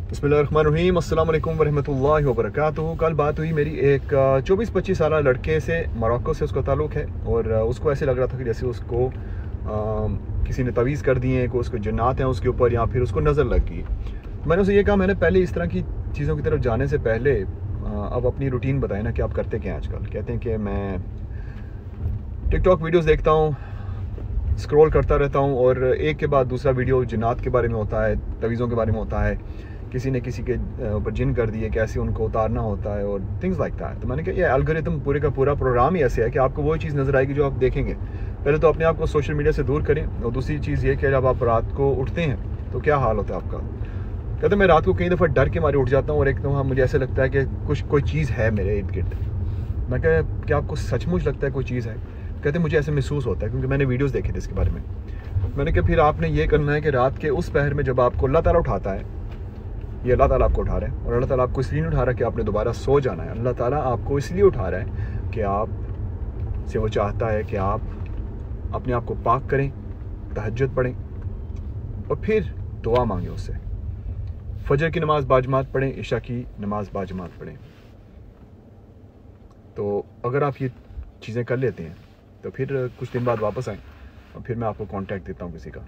बिस्मिल्लाहिर्रहमानिर्रहीम, अस्सलाम वालेकुम वरहमतुल्लाहि वबरकातुहू। कल बात हुई मेरी एक 24-25 साल लड़के से, मोरक्को से उसका ताल्लुक़ है। और उसको ऐसे लग रहा था कि जैसे उसको किसी ने तवीज़ कर दिए, कि उसको जन्नात हैं उसके ऊपर, या फिर उसको नज़र लग गई। मैंने उसे ये कहा, मैंने पहले इस तरह की चीज़ों की तरफ जाने से पहले अब अपनी रूटीन बताएं ना कि आप करते क्या हैं आजकल। कहते हैं कि मैं टिकटॉक वीडियोज़ देखता हूँ, स्क्रॉल करता रहता हूँ, और एक के बाद दूसरा वीडियो जन्नात के बारे में होता है, तवीज़ों के बारे में होता है, किसी ने किसी के ऊपर जिन कर दिए, कैसे उनको उतारना होता है, और थिंग्स लाइक दैट। तो मैंने कहा ये एल्गोरिथम पूरे का पूरा प्रोग्राम ही ऐसे है कि आपको वही चीज़ नज़र आएगी जो आप देखेंगे। पहले तो अपने आप को सोशल मीडिया से दूर करें, और दूसरी चीज़ ये कि जब आप रात को उठते हैं तो क्या हाल होता है आपका। कहते मैं रात को कई दफ़ा डर के मारे उठ जाता हूँ, और एक दफ़ा मुझे ऐसा लगता है कि कुछ कोई चीज़ है मेरे इर्द गिर्द। मैं कहा क्या आपको सचमुच लगता है कोई चीज़ है? कहते मुझे ऐसे महसूस होता है, क्योंकि मैंने वीडियोस देखे थे इसके बारे में। मैंने कहा फिर आपने ये करना है कि रात के उस पहर में जब आपको अल्लाह ताला उठाता है, ये अल्लाह ताला आपको उठा रहा है, और अल्लाह ताला आपको इसलिए नहीं उठा रहा कि आपने दोबारा सो जाना है। अल्लाह ताला आपको इसलिए उठा रहा है कि आप से वो चाहता है कि आप अपने आप को पाक करें, तहज्जुद पढ़ें, और फिर दुआ मांगें उससे। फजर की नमाज़ बाजमात पढ़ें, इशा की नमाज़ बाजमात पढ़ें। तो अगर आप ये चीज़ें कर लेते हैं तो फिर कुछ दिन बाद वापस आएँ, और फिर मैं आपको कांटेक्ट देता हूँ किसी का।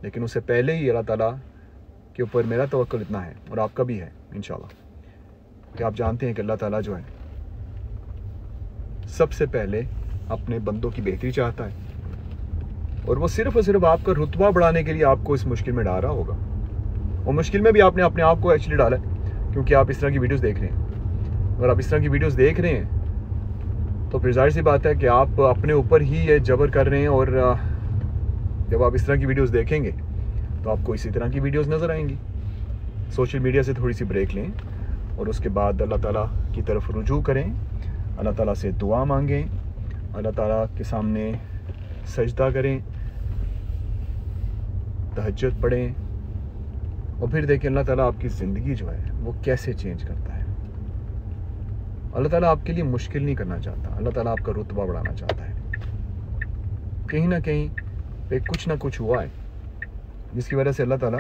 लेकिन उससे पहले ही अल्लाह ताला के ऊपर मेरा तवक्कुल इतना है, और आपका भी है इंशाल्लाह, कि आप जानते हैं कि अल्लाह ताला जो है सबसे पहले अपने बंदों की बेहतरी चाहता है, और वो सिर्फ और सिर्फ आपका रुतबा बढ़ाने के लिए आपको इस मुश्किल में डाल रहा होगा। और मुश्किल में भी आपने अपने आप को एक्चुअली डाला है, क्योंकि आप इस तरह की वीडियोज़ देख रहे हैं। अगर आप इस तरह की वीडियोज़ देख रहे हैं तो फिर जाहिर सी बात है कि आप अपने ऊपर ही ये जबर कर रहे हैं, और जब आप इस तरह की वीडियोस देखेंगे तो आपको इसी तरह की वीडियोस नज़र आएंगी। सोशल मीडिया से थोड़ी सी ब्रेक लें, और उसके बाद अल्लाह ताला की तरफ रुजू करें, अल्लाह ताला से दुआ मांगें, अल्लाह ताला के सामने सजदा करें, तहज्जुद पढ़ें, और फिर देखें अल्लाह ताला आपकी ज़िंदगी जो है वो कैसे चेंज करता है। अल्लाह ताला आपके लिए मुश्किल नहीं करना चाहता, अल्लाह ताला आपका रुतबा बढ़ाना चाहता है। कहीं ना कहीं पे कुछ ना कुछ हुआ है जिसकी वजह से अल्लाह ताला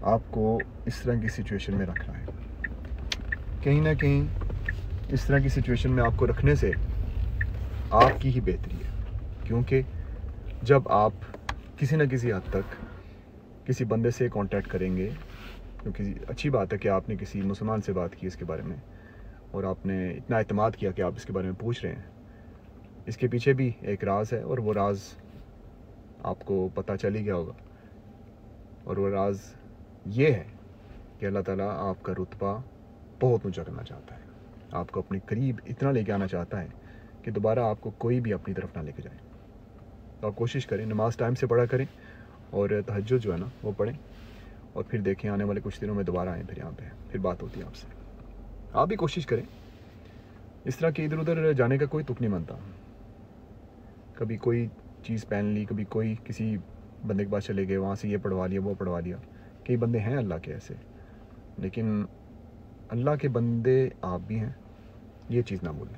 आपको इस तरह की सिचुएशन में रख रहा है। कहीं ना कहीं इस तरह की सिचुएशन में आपको रखने से आपकी ही बेहतरी है, क्योंकि जब आप किसी न किसी हद तक किसी बंदे से कांटेक्ट करेंगे, क्योंकि अच्छी बात है कि आपने किसी मुसलमान से बात की इसके बारे में, और आपने इतना एतमाद किया कि आप इसके बारे में पूछ रहे हैं। इसके पीछे भी एक राज है, और वो राज आपको पता चल ही गया होगा। और वो राज ये है कि अल्लाह ताला आपका रुतबा बहुत ऊंचा करना चाहता है, आपको अपने करीब इतना लेके आना चाहता है कि दोबारा आपको कोई भी अपनी तरफ ना लेके जाए। तो आप कोशिश करें, नमाज टाइम से पढ़ा करें, और तहज्जुद जो है ना वो पढ़ें, और फिर देखें आने वाले कुछ दिनों में दोबारा आएँ, फिर यहाँ पे फिर बात होती है आपसे। आप भी कोशिश करें। इस तरह के इधर उधर जाने का कोई तुक नहीं बनता। कभी कोई चीज़ पहन ली, कभी कोई किसी बंदे के पास चले गए, वहाँ से ये पढ़वा लिया, वो पढ़वा लिया। कई बंदे हैं अल्लाह के ऐसे, लेकिन अल्लाह के बंदे आप भी हैं, ये चीज़ ना भूलें।